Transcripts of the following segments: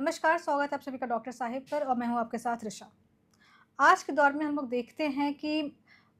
नमस्कार, स्वागत है आप सभी का डॉक्टर साहिब पर और मैं हूँ आपके साथ ऋषा। आज के दौर में हम लोग देखते हैं कि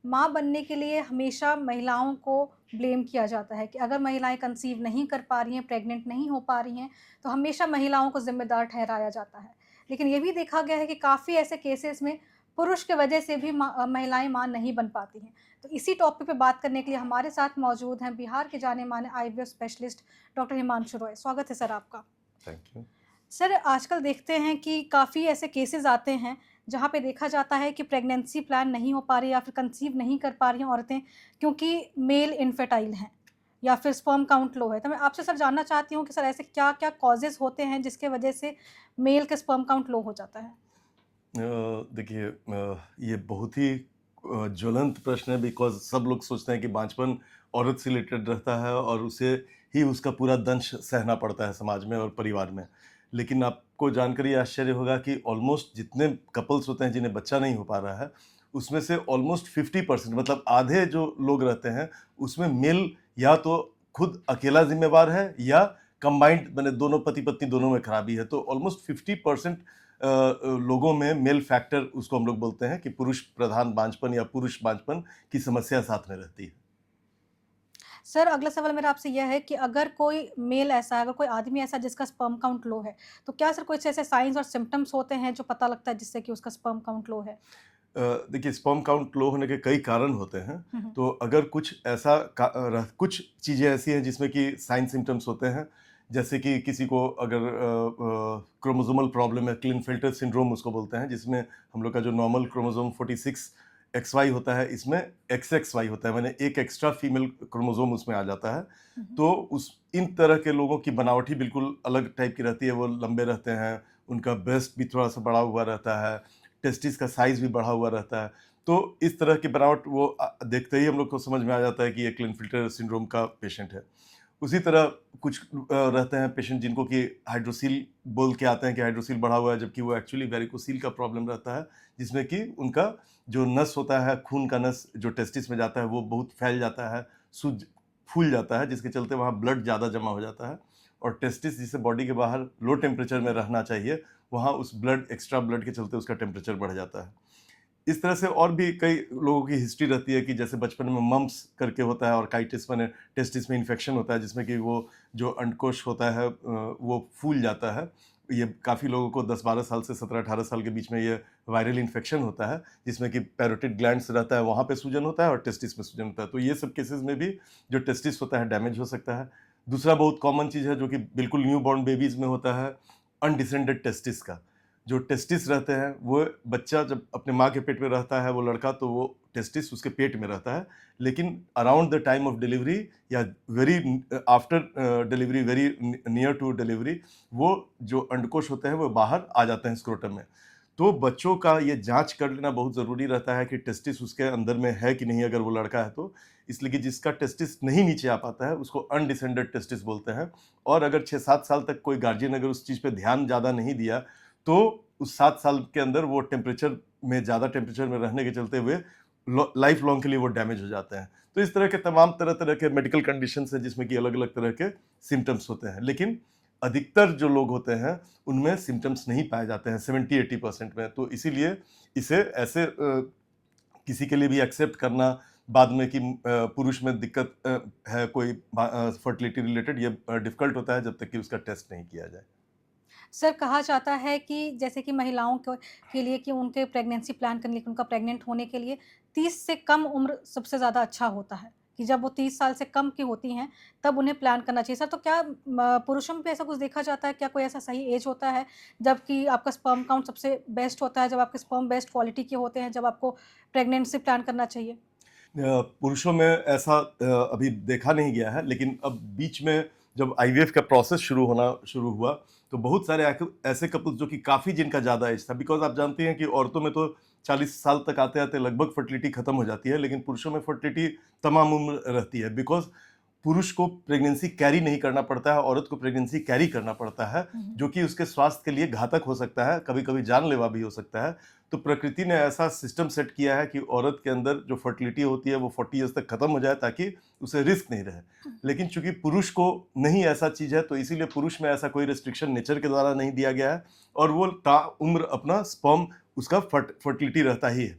माँ बनने के लिए हमेशा महिलाओं को ब्लेम किया जाता है कि अगर महिलाएं कंसीव नहीं कर पा रही हैं, प्रेग्नेंट नहीं हो पा रही हैं, तो हमेशा महिलाओं को ज़िम्मेदार ठहराया जाता है। लेकिन ये भी देखा गया है कि काफ़ी ऐसे केसेस में पुरुष की वजह से भी महिलाएँ माँ नहीं बन पाती हैं। तो इसी टॉपिक पे बात करने के लिए हमारे साथ मौजूद हैं बिहार के जाने-माने IVF specialist doctor Himanshu Roy. स्वागत है सर आपका। Thank you. सर, आजकल देखते हैं कि काफ़ी ऐसे केसेज़ आते हैं, जहाँ पे देखा जाता है कि प्रेगनेंसी प्लान नहीं हो पा रही या फिर कंसीव नहीं कर पा रही हैं औरतें क्योंकि मेल इनफर्टाइल हैं या फिर स्पर्म काउंट लो है। तो मैं आपसे सर जानना चाहती हूँ कि सर ऐसे क्या-क्या कॉजेज़ होते हैं जिसके वजह से मेल का स्पर्म काउंट लो हो जाता है? देखिए, ये बहुत ही ज्वलंत प्रश्न है बिकॉज़ सब लोग सोचते हैं कि बाँझपन औरत से रिलेटेड रहता है और उसे ही उसका पूरा दंश सहना पड़ता है समाज में और परिवार में। लेकिन आपको जानकर ये आश्चर्य होगा कि ऑलमोस्ट जितने कपल्स होते हैं जिन्हें बच्चा नहीं हो पा रहा है, उसमें से ऑलमोस्ट 50% मतलब आधे जो लोग रहते हैं, उसमें मेल या तो खुद अकेला ज़िम्मेवार है या कंबाइंड माने दोनों पति-पत्नी दोनों में खराबी है। तो ऑलमोस्ट 50% लोगों में मेल फैक्टर उसको हम लोग बोलते हैं कि पुरुष प्रधान बांझपन या पुरुष बांझपन की समस्या साथ में रहती है। सर, अगला सवाल मेरा आपसे यह है कि अगर कोई मेल ऐसा है, अगर कोई आदमी ऐसा है जिसका स्पर्म काउंट लो है, तो क्या सर कुछ ऐसे साइन्स और सिम्पटम्स होते हैं जो पता लगता है जिससे कि उसका स्पर्म काउंट लो है? देखिए, स्पर्म काउंट लो होने के कई कारण होते हैं। हुँ, हुँ। तो अगर कुछ चीज़ें ऐसी हैं जिसमें कि साइन सिम्पटम्स होते हैं, जैसे कि किसी को अगर क्रोमोसोमल प्रॉब्लम है, क्लिनफिल्टर सिंड्रोम उसको बोलते हैं, जिसमें हम लोग का जो नॉर्मल क्रोमोसोम 46 XY होता है, इसमें XXY होता है, माने एक एक्स्ट्रा फीमेल क्रोमोसोम उसमें आ जाता है। हुँ, हुँ। तो उस इन तरह के लोगों की बनावट ही बिल्कुल अलग टाइप की रहती है, वो लंबे रहते हैं, उनका ब्रेस्ट भी थोड़ा-सा बड़ा हुआ रहता है, टेस्टिस का साइज़ भी बढ़ा हुआ रहता है। तो इस तरह की बनावट वो देखते ही हम लोग को समझ में आ जाता है कि ये क्लिनफिल्टर सिंड्रोम का पेशेंट है। उसी तरह कुछ रहते हैं पेशेंट जिनको कि हाइड्रोसील बोल के आते हैं कि हाइड्रोसील बढ़ा हुआ है, जबकि वो एक्चुअली वेरिकोसील का प्रॉब्लम रहता है, जिसमें कि उनका जो नस होता है, खून का नस जो टेस्टिस में जाता है, वो बहुत फैल जाता है, सूज फूल जाता है, जिसके चलते वहाँ ब्लड ज़्यादा जमा हो जाता है और टेस्टिस जिसे बॉडी के बाहर लो टेम्परेचर में रहना चाहिए, वहाँ उस एक्स्ट्रा ब्लड के चलते उसका टेम्परेचर बढ़ जाता है। इस तरह से और भी कई लोगों की हिस्ट्री रहती है कि जैसे बचपन में मम्प्स करके होता है, ऑर्काइटिस माने टेस्टिस में इन्फेक्शन होता है, जिसमें कि वो जो अंडकोश होता है वो फूल जाता है। ये काफ़ी लोगों को 10-12 साल से 17-18 साल के बीच में ये वायरल इन्फेक्शन होता है, जिसमें कि पैरोटिड ग्लैंड्स रहता है, वहाँ पे सूजन होता है और टेस्टिस में सूजन होता है। तो ये सब केसेस में भी जो टेस्टिस होता है डैमेज हो सकता है। दूसरा बहुत कॉमन चीज़ है जो कि बिल्कुल न्यू बॉर्न बेबीज़ में होता है, अनडिसेंडेड टेस्टिस का। जो टेस्टिस रहते हैं वो बच्चा जब अपने माँ के पेट में रहता है वो लड़का, तो वो टेस्टिस उसके पेट में रहता है, लेकिन around the time of delivery या very after delivery, very near to delivery, वो जो अंडकोश होते हैं वो बाहर आ जाते हैं स्क्रोटम में। तो बच्चों का ये जांच कर लेना बहुत ज़रूरी रहता है कि टेस्टिस उसके अंदर में है कि नहीं, अगर वो लड़का है तो। इसलिए कि जिसका टेस्टिस नहीं नीचे आ पाता है उसको अनडिसेंडेड टेस्टिस बोलते हैं। और अगर 6-7 साल तक कोई गार्जियन अगर उस चीज़ पे ध्यान ज़्यादा नहीं दिया, तो उस 7 साल के अंदर वो ज़्यादा टेम्परेचर में रहने के चलते हुए लाइफ लॉन्ग के लिए वो डैमेज हो जाते हैं। तो इस तरह के तमाम तरह-तरह के मेडिकल कंडीशंस हैं जिसमें कि अलग-अलग तरह के सिम्पटम्स होते हैं। लेकिन अधिकतर जो लोग होते हैं उनमें सिम्पटम्स नहीं पाए जाते हैं 70-80% में। तो इसीलिए इसे ऐसे किसी के लिए भी एक्सेप्ट करना बाद में कि पुरुष में दिक्कत है कोई फर्टिलिटी रिलेटेड, ये डिफ़िकल्ट होता है जब तक कि उसका टेस्ट नहीं किया जाए। सर, कहा जाता है कि जैसे कि महिलाओं को के लिए कि उनके प्रेगनेंसी प्लान करने के लिए, उनका प्रेग्नेंट होने के लिए 30 से कम उम्र सबसे ज़्यादा अच्छा होता है, कि जब वो 30 साल से कम की होती हैं, तब उन्हें प्लान करना चाहिए। सर, तो क्या पुरुषों में भी ऐसा कुछ देखा जाता है? क्या कोई ऐसा सही ऐज होता है, जबकि आपका स्पर्म काउंट सबसे बेस्ट होता है, जब आपके स्पर्म बेस्ट क्वालिटी के होते हैं, जब आपको प्रेग्नेंसी प्लान करना चाहिए? पुरुषों में ऐसा अभी देखा नहीं गया है, लेकिन अब बीच में जब आईवीएफ का प्रोसेस शुरू हुआ, तो बहुत सारे ऐसे कपल्स जो कि काफ़ी जिनका ज़्यादा एज था, बिकॉज़ आप जानते हैं कि औरतों में तो 40 साल तक आते-आते लगभग फर्टिलिटी खत्म हो जाती है, लेकिन पुरुषों में फर्टिलिटी तमाम उम्र रहती है, बिकॉज़ पुरुष को प्रेगनेंसी कैरी नहीं करना पड़ता है, औरत को प्रेगनेंसी कैरी करना पड़ता है, जो कि उसके स्वास्थ्य के लिए घातक हो सकता है, कभी कभी जानलेवा भी हो सकता है। तो प्रकृति ने ऐसा सिस्टम सेट किया है कि औरत के अंदर जो फर्टिलिटी होती है वो 40 ईयर्स तक खत्म हो जाए, ताकि उसे रिस्क नहीं रहे। लेकिन चूंकि पुरुष को नहीं ऐसा चीज है, तो इसीलिए पुरुष में ऐसा कोई रिस्ट्रिक्शन नेचर के द्वारा नहीं दिया गया है, और वो ताउम्र अपना स्पर्म उसका फर्टिलिटी रहता ही है।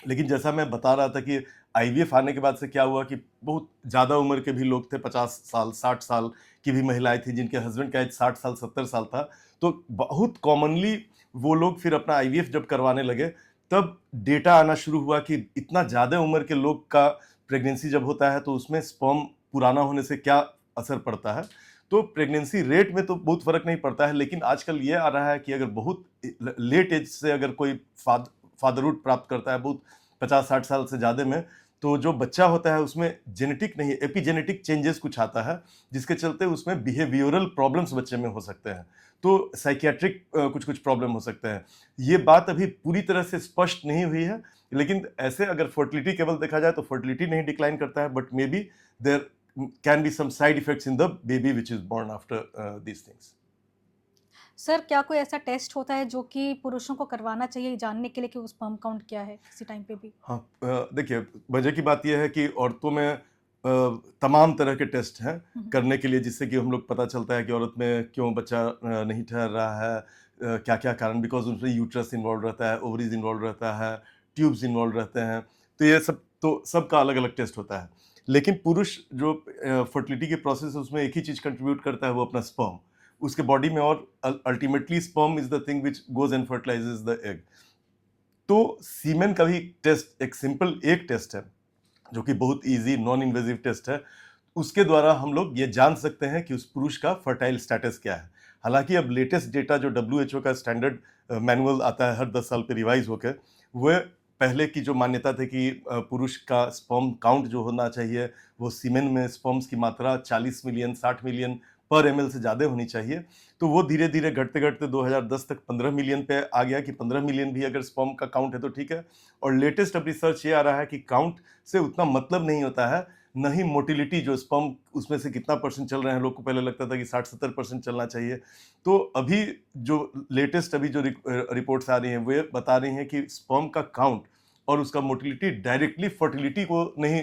लेकिन जैसा मैं बता रहा था कि आईवीएफ आने के बाद से क्या हुआ कि बहुत ज़्यादा उम्र के भी लोग थे, 50 साल 60 साल की भी महिलाएं थी जिनके हस्बैंड का एज 60 साल 70 साल था। तो बहुत कॉमनली वो लोग फिर अपना आईवीएफ जब करवाने लगे, तब डेटा आना शुरू हुआ कि इतना ज़्यादा उम्र के लोग का प्रेगनेंसी जब होता है तो उसमें स्पर्म पुराना होने से क्या असर पड़ता है। तो प्रेगनेंसी रेट में तो बहुत फ़र्क नहीं पड़ता है, लेकिन आजकल ये आ रहा है कि अगर बहुत लेट एज से अगर कोई फादरहुड प्राप्त करता है, बहुत 50-60 साल से ज़्यादा में, तो जो बच्चा होता है उसमें जेनेटिक नहीं, एपिजेनेटिक चेंजेस कुछ आता है, जिसके चलते उसमें बिहेवियरल प्रॉब्लम्स बच्चे में हो सकते हैं। तो साइकियाट्रिक कुछ प्रॉब्लम हो सकते हैं। ये बात अभी पूरी तरह से स्पष्ट नहीं हुई है, लेकिन ऐसे अगर फर्टिलिटी केवल देखा जाए तो फर्टिलिटी नहीं डिक्लाइन करता है, but maybe there can be some side effects in the baby which is born after these things. Sir, क्या कोई ऐसा टेस्ट होता है जो कि पुरुषों को करवाना चाहिए जानने के लिए कि वो स्पर्म काउंट क्या है किसी टाइम पे भी? हाँ, देखिए, वजह की बात यह है कि औरतों में तमाम तरह के टेस्ट हैं करने के लिए, जिससे कि हम लोग पता चलता है कि औरत में क्यों बच्चा नहीं ठहर रहा है, क्या क्या कारण, बिकॉज उसमें यूट्रस इन्वॉल्व रहता है, ओवरीज इन्वॉल्व रहता है, ट्यूब्स इन्वॉल्व रहते हैं। तो ये सब तो सबका अलग अलग टेस्ट होता है। लेकिन पुरुष जो फर्टिलिटी के प्रोसेस है उसमें एक ही चीज़ कंट्रीब्यूट करता है, वो अपना स्पर्म उसके बॉडी में, और ultimately sperm is the thing which goes and फर्टिलाइजेज the egg. तो सीमेन का भी टेस्ट एक सिंपल एक टेस्ट है, जो कि बहुत इजी नॉन इन्वेजिव टेस्ट है। उसके द्वारा हम लोग ये जान सकते हैं कि उस पुरुष का फर्टाइल स्टेटस क्या है। हालांकि अब लेटेस्ट डेटा जो WHO का स्टैंडर्ड मैनुअल आता है हर 10 साल पे रिवाइज होकर, वह पहले की जो मान्यता थी कि पुरुष का स्पर्म काउंट जो होना चाहिए वो सीमेन में स्पर्म्स की मात्रा 40 मिलियन 60 मिलियन पर ml से ज़्यादा होनी चाहिए, तो वो धीरे धीरे घटते घटते 2010 तक 15 मिलियन पे आ गया कि 15 मिलियन भी अगर स्पर्म का काउंट है तो ठीक है। और लेटेस्ट अब रिसर्च ये आ रहा है कि काउंट से उतना मतलब नहीं होता है, न ही मोटिलिटी जो स्पर्म उसमें से कितना परसेंट चल रहे हैं। लोग को पहले लगता था कि 60-70% चलना चाहिए। तो अभी जो लेटेस्ट अभी जो रिपोर्ट्स आ रही हैं वो बता रही हैं कि स्पर्म का काउंट और उसका मोटिलिटी डायरेक्टली फर्टिलिटी को नहीं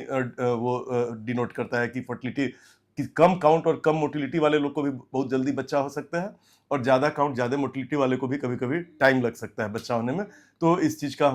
वो डिनोट करता है कि फर्टिलिटी कि कम काउंट और कम मोटिलिटी वाले लोग को भी बहुत जल्दी बच्चा हो सकता है, और ज़्यादा काउंट ज़्यादा मोटिलिटी वाले को भी कभी कभी टाइम लग सकता है बच्चा होने में। तो इस चीज़ का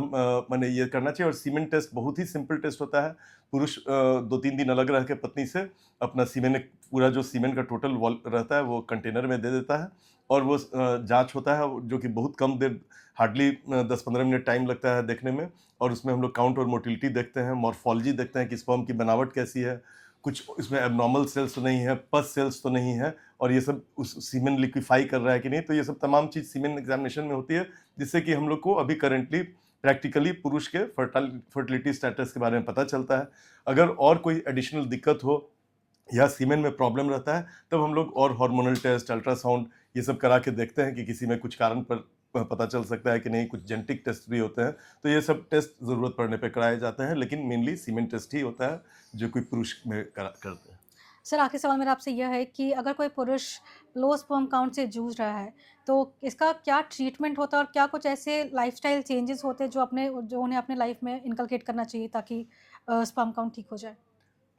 मैंने ये करना चाहिए। और सीमेन टेस्ट बहुत ही सिंपल टेस्ट होता है। पुरुष 2-3 दिन अलग रह के पत्नी से अपना सीमेन, पूरा जो सीमेन का टोटल वॉल रहता है वो कंटेनर में दे देता है, और वो जांच होता है जो कि बहुत कम देर, हार्डली 10-15 मिनट टाइम लगता है देखने में। और उसमें हम लोग काउंट और मोटिलिटी देखते हैं, मॉर्फोलॉजी देखते हैं कि स्पर्म की बनावट कैसी है, कुछ इसमें एबनॉर्मल सेल्स तो नहीं है, पस सेल्स तो नहीं है, और ये सब उस सीमेन लिक्विफाई कर रहा है कि नहीं। तो ये सब तमाम चीज़ सीमेन एग्जामिनेशन में होती है, जिससे कि हम लोग को अभी करेंटली प्रैक्टिकली पुरुष के फर्टिलिटी स्टेटस के बारे में पता चलता है। अगर और कोई एडिशनल दिक्कत हो या सीमेन में प्रॉब्लम रहता है, तब हम लोग और हार्मोनल टेस्ट, अल्ट्रासाउंड ये सब करा के देखते हैं कि किसी में कुछ कारण पर पता चल सकता है कि नहीं। कुछ जेनेटिक टेस्ट भी होते हैं, तो ये सब टेस्ट ज़रूरत पड़ने पे कराए जाते हैं, लेकिन मेनली सीमेन टेस्ट ही होता है जो कोई पुरुष में करते हैं। सर, आखिरी सवाल मेरा आपसे यह है कि अगर कोई पुरुष लो स्पर्म काउंट से जूझ रहा है, तो इसका क्या ट्रीटमेंट होता है और क्या कुछ ऐसे लाइफ़स्टाइल चेंजेस होते हैं जो उन्हें अपने लाइफ़ में इनकलकेट करना चाहिए ताकि स्पर्म काउंट ठीक हो जाए?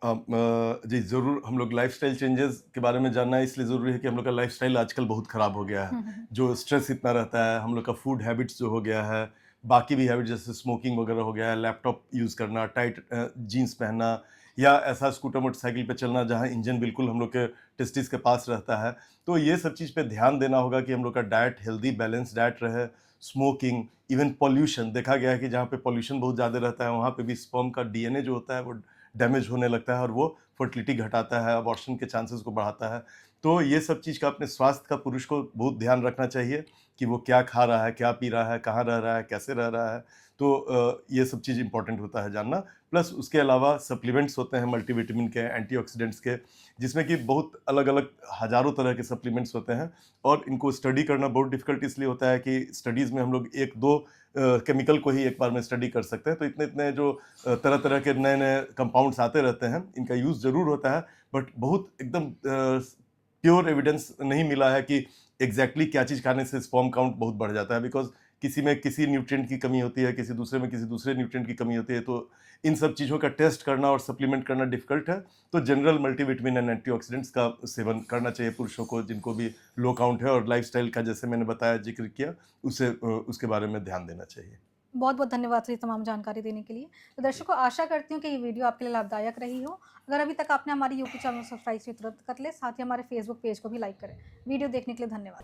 जी ज़रूर, हम लोग लाइफ़स्टाइल चेंजेस के बारे में जानना है इसलिए ज़रूरी है कि हम लोग का लाइफ़स्टाइल आजकल बहुत ख़राब हो गया है। हुँ, हुँ, हुँ। जो स्ट्रेस इतना रहता है, हम लोग का फूड हैबिट्स जो हो गया है, बाकी भी हैबिट जैसे स्मोकिंग वगैरह हो गया है, लैपटॉप यूज़ करना, टाइट जीन्स पहनना, या ऐसा स्कूटर मोटरसाइकिल पे चलना जहाँ इंजन बिल्कुल हम लोग के टेस्टिस के पास रहता है। तो ये सब चीज़ पे ध्यान देना होगा कि हम लोग का डाइट हेल्दी बैलेंस डाइट रहे। स्मोकिंग, इवन पॉल्यूशन, देखा गया है कि जहाँ पे पॉल्यूशन बहुत ज़्यादा रहता है वहाँ पे भी स्पर्म का डीएनए जो होता है वो डैमेज होने लगता है, और वो फर्टिलिटी घटाता है, अबॉर्शन के चांसेस को बढ़ाता है। तो ये सब चीज़ का अपने स्वास्थ्य का पुरुष को बहुत ध्यान रखना चाहिए कि वो क्या खा रहा है, क्या पी रहा है, कहाँ रह रहा है, कैसे रह रहा है। तो ये सब चीज़ इंपॉर्टेंट होता है जानना। प्लस उसके अलावा सप्लीमेंट्स होते हैं मल्टीविटामिन के, एंटीऑक्सीडेंट्स के, जिसमें कि बहुत अलग-अलग हज़ारों तरह के सप्लीमेंट्स होते हैं, और इनको स्टडी करना बहुत डिफ़िकल्ट इसलिए होता है कि स्टडीज़ में हम लोग 1-2 केमिकल को ही एक बार में स्टडी कर सकते हैं। तो इतने-इतने जो तरह-तरह के नए-नए कंपाउंड्स आते रहते हैं, इनका यूज़ ज़रूर होता है, बट बहुत एकदम प्योर एविडेंस नहीं मिला है कि एग्जैक्टली क्या चीज़ खाने से स्पर्म काउंट बहुत बढ़ जाता है, बिकॉज किसी में किसी न्यूट्रिएंट की कमी होती है, किसी दूसरे में किसी दूसरे न्यूट्रिएंट की कमी होती है, तो इन सब चीज़ों का टेस्ट करना और सप्लीमेंट करना डिफिकल्ट है। तो जनरल मल्टीविटामिन एंड एंटीऑक्सीडेंट्स का सेवन करना चाहिए पुरुषों को जिनको भी लो काउंट है, और लाइफस्टाइल का जैसे मैंने बताया, जिक्र किया, उसे उसके बारे में ध्यान देना चाहिए। बहुत बहुत धन्यवाद सर ये तमाम जानकारी देने के लिए। तो दर्शकों, आशा करती हूँ कि ये वीडियो आपके लिए लाभदायक रही हो। अगर अभी तक आपने हमारे यूट्यूब चैनल को सब्सक्राइब किया तुरंत कर ले, साथ ही हमारे फेसबुक पेज को भी लाइक करें। वीडियो देखने के लिए धन्यवाद।